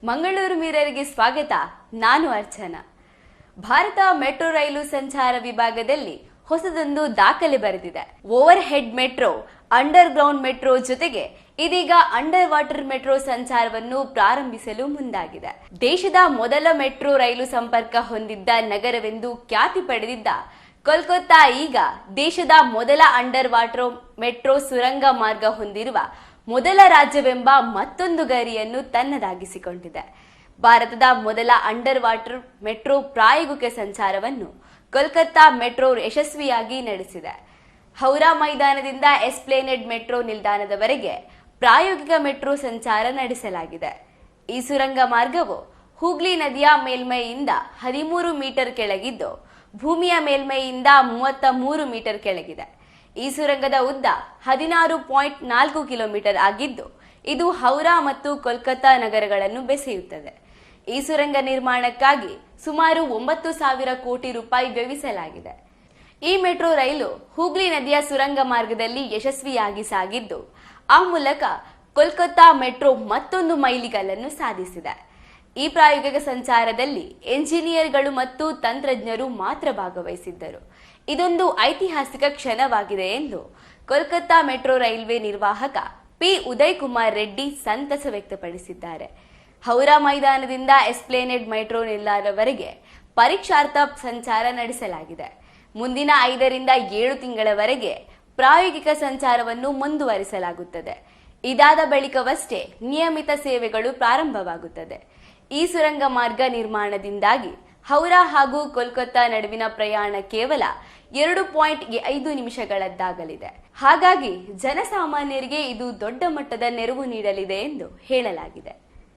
ಮಂಗಳೂರು ಮಿರರ್ಗೆ ಸ್ವಾಗತ. ನಾನು ಅರ್ಚನಾ. ಭಾರತ ಮೆಟ್ರೋ ರೈಲು ಸಂಚಾರ ವಿಭಾಗದಲ್ಲಿ ಹೊಸದೊಂದು ದಾಖಲೆ ಬರೆದಿದೆ. Over head metro, under ground metro ಜೊತೆಗೆ ಇದೀಗ ಅಂಡರ್ ವಾಟರ್ ಮೆಟ್ರೋ ಸಂಚಾರವನ್ನು ಪ್ರಾರಂಭಿಸಲು ಮುಂದಾಗಿದೆ. ದೇಶದ ಮೊದಲ ಮೆಟ್ರೋ ರೈಲು ಸಂಪರ್ಕ ಹೊಂದಿದ್ದ ನಗರವೆಂದು ಖ್ಯಾತಿ ಪಡೆದಿದ್ದ ಕೋಲ್ಕತ್ತಾ ಈಗ ದೇಶದ ಮೊದಲ ಅಂಡರ್ ವಾಟರ್ ಮೆಟ್ರೋ ಸುರಂಗ ಮಾರ್ಗ ಹೊಂದಿರುವ ಮೊದಲ ರಾಜ್ಯವೆಂಬ ಮತ್ತೊಂದು ಗರಿಯನ್ನು ತನ್ನದಾಗಿಸಿಕೊಂಡಿದೆ. ಭಾರತದ ಮೊದಲ ಅಂಡರ್ ವಾಟರ್ ಮೆಟ್ರೋ ಪ್ರಾಯೋಗಿಕ ಸಂಚಾರವನ್ನು ಕೋಲ್ಕತ್ತಾ ಮೆಟ್ರೋ ಯಶಸ್ವಿಯಾಗಿ ನಡೆಸಿದೆ. ಹೌರಾ ಮೈದಾನದಿಂದ ಎಸ್ಪ್ಲೇನೆಡ್ ಮೆಟ್ರೋ ನಿಲ್ದಾಣದವರೆಗೆ ಪ್ರಾಯೋಗಿಕ ಮೆಟ್ರೋ ಸಂಚಾರ ನಡೆಸಲಾಗಿದೆ. ಈ ಸುರಂಗ ಮಾರ್ಗವು ಹೂಗ್ಲಿ ನದಿಯ ಮೇಲ್ಮೈಯಿಂದ 13 ಮೀಟರ್ ಕೆಳಗಿದ್ದು, ಭೂಮಿಯ ಮೇಲ್ಮೈಯಿಂದ 33 ಮೀಟರ್ ಕೆಳಗಿದೆ. ಈ ಸುರಂಗದ ಉದ್ದ 16.4 ಕಿಲೋಮೀಟರ್ ಆಗಿದ್ದು, ಇದು ಹೌರಾ ಮತ್ತು ಕೋಲ್ಕತ್ತಾ ನಗರಗಳನ್ನು ಬೆಸೆಯುತ್ತದೆ. ಈ ಸುರಂಗ ನಿರ್ಮಾಣಕ್ಕಾಗಿ ಸುಮಾರು 9,000 ಕೋಟಿ ರೂಪಾಯಿ ವ್ಯಯಿಸಲಾಗಿದೆ. ಈ ಮೆಟ್ರೋ ರೈಲು ಹೂಗ್ಲಿ ನದಿಯ ಸುರಂಗ ಮಾರ್ಗದಲ್ಲಿ ಯಶಸ್ವಿಯಾಗಿ ಸಾಗಿದ್ದು, ಆ ಮೂಲಕ ಕೋಲ್ಕತ್ತಾ ಮೆಟ್ರೋ ಮತ್ತೊಂದು ಮೈಲಿಗಲ್ಲನ್ನು ಸಾಧಿಸಿದೆ. ಈ ಪ್ರಾಯೋಗಿಕ ಸಂಚಾರದಲ್ಲಿ ಎಂಜಿನಿಯರ್ಗಳು ಮತ್ತು ತಂತ್ರಜ್ಞರು ಮಾತ್ರ ಭಾಗವಹಿಸಿದ್ದರು. ಇದೊಂದು ಐತಿಹಾಸಿಕ ಕ್ಷಣವಾಗಿದೆ ಎಂದು ಕೋಲ್ಕತ್ತಾ ಮೆಟ್ರೋ ರೈಲ್ವೆ ನಿರ್ವಾಹಕ ಪಿ ಉದಯ್ ಕುಮಾರ್ ರೆಡ್ಡಿ ಸಂತಸ ವ್ಯಕ್ತಪಡಿಸಿದ್ದಾರೆ. ಹೌರಾ ಮೈದಾನದಿಂದ ಎಸ್ಪ್ಲೇನೆಡ್ ಮೆಟ್ರೋ ನಿಲ್ದಾಣದವರೆಗೆ ಪರೀಕ್ಷಾರ್ಥ ಸಂಚಾರ ನಡೆಸಲಾಗಿದೆ. ಮುಂದಿನ 5 ರಿಂದ 7 ತಿಂಗಳವರೆಗೆ ಪ್ರಾಯೋಗಿಕ ಸಂಚಾರವನ್ನು ಮುಂದುವರಿಸಲಾಗುತ್ತದೆ. ಇದಾದ ಬಳಿಕವಷ್ಟೇ ನಿಯಮಿತ ಸೇವೆಗಳು ಪ್ರಾರಂಭವಾಗುತ್ತದೆ. ಈ ಸುರಂಗ ಮಾರ್ಗ ನಿರ್ಮಾಣದಿಂದಾಗಿ ಹೌರಾ ಹಾಗೂ ಕೋಲ್ಕತ್ತಾ ನಡುವಿನ ಪ್ರಯಾಣ ಕೇವಲ 2.5 ನಿಮಿಷಗಳದ್ದಾಗಲಿದೆ. ಹಾಗಾಗಿ ಜನಸಾಮಾನ್ಯರಿಗೆ ಇದು ದೊಡ್ಡ ಮಟ್ಟದ ನೆರವು ನೀಡಲಿದೆ ಎಂದು ಹೇಳಲಾಗಿದೆ.